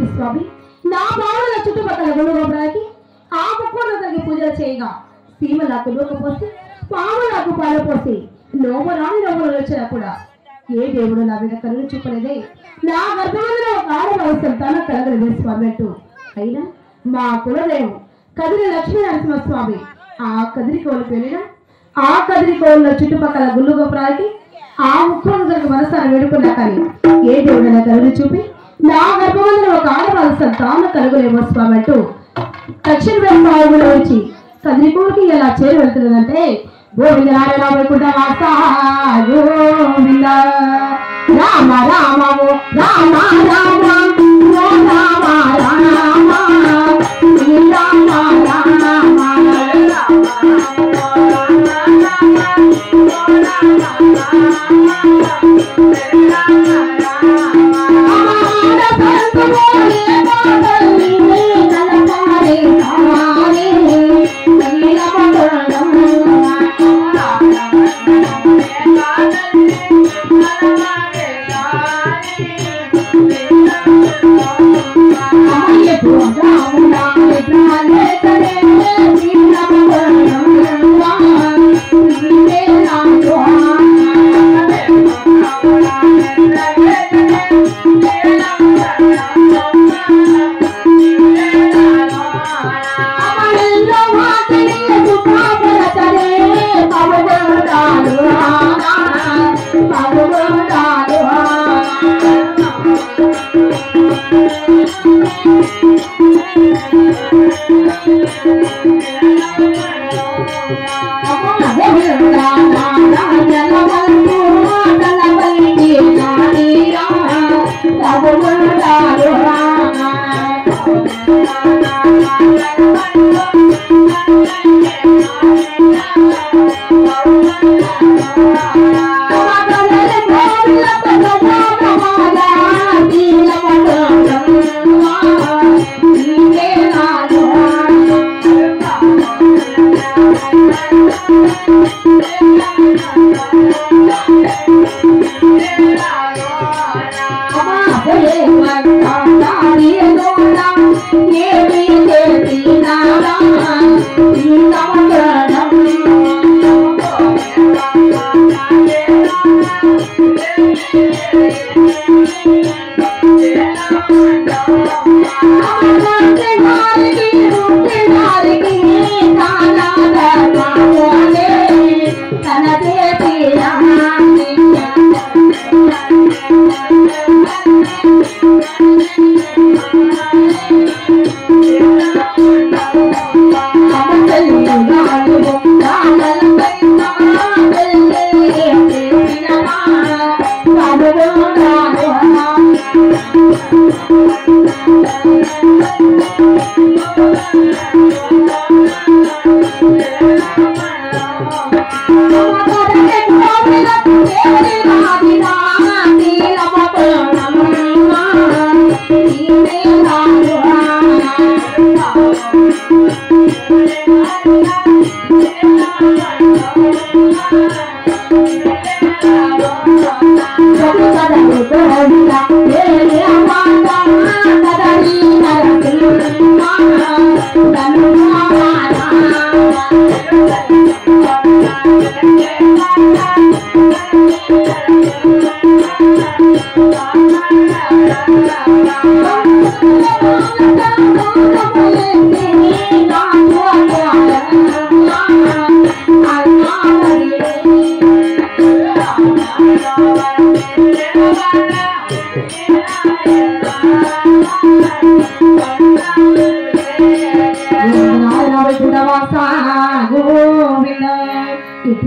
స్వామి నా భావన చుట్టుపక్కల గుణగోపురానికి ఆ ముక్కున తగిన పూజలు చేయగా సీమలకు లోకపోసి పాములకు పాలు పోసి లోమరాని లోపల వచ్చినా కూడా ఏ దేవుడు నా మీద కరుణ చూపలేదే. నా గర్భంలో ఒక ఆడవసరం తన కలగలేదు స్వామి అంటూ అయినా మా కులదేవం కదిరి లక్ష్మీ నరసింహస్వామి ఆ కదిరి కోలు వెళ్ళిన ఆ కదిరి కోళ్ళ చుట్టుపక్కల గుళ్ళు గోపురానికి ఆ ముక్కున తగిన మనసాన్ని వేడుకున్నా కానీ ఏ దేవుడు నా కరుణ చూపి నా గర్భంలో ఒక ఆడవసరం తాను కలుగులేమో స్వామి అంటూ దక్షిణ బ్రహ్మావులో వచ్చి కదిరికోడికి ఎలా చేరి వెళ్తున్నదంటే గోవింద నారాయణ వైకుంఠ వాస గోవింద రామ రామ రామ రామ రామ రామ Bye.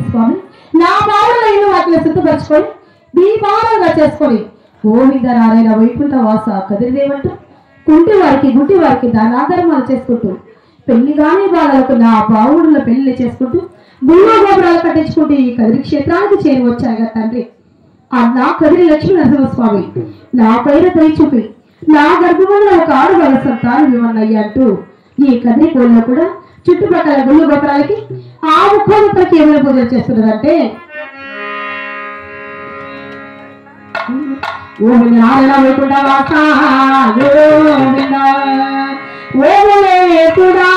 స్వామి నా బావులైన వాటిని శుద్ధపరచుకొని దీపారంగా చేసుకొని గోవింద నారాయణ వైకుంఠ వాస కదిరిదేవంటూ కుంటి వారికి గుడ్డి వారికి దానాధర్మాలు చేసుకుంటూ పెళ్లి కాని వాళ్ళకు నా బావుడుల పెళ్లి చేసుకుంటూ గుళ్ళ గోపురాలు కట్టించుకుంటూ ఈ కదిరి క్షేత్రానికి చేరి వచ్చాగా తండ్రి నా కదిరి లక్ష్మీ నరసింహస్వామి నా పైన దయ చూపి నా గర్భంలో ఒక ఆడవాళ్ళ సంతానం ఇవ్వనయ్యా అంటూ ఈ కదిరి కోళ్ళు కూడా చుట్టుపక్కల గుళ్ళు గోపురాలకి ఆ ముఖ్యమంత్రికి ఏమైనా పూజలు చేస్తున్నదంటే ఓం నారాయణ వైకుంఠ వాస గోవింద ఓం లేకుడా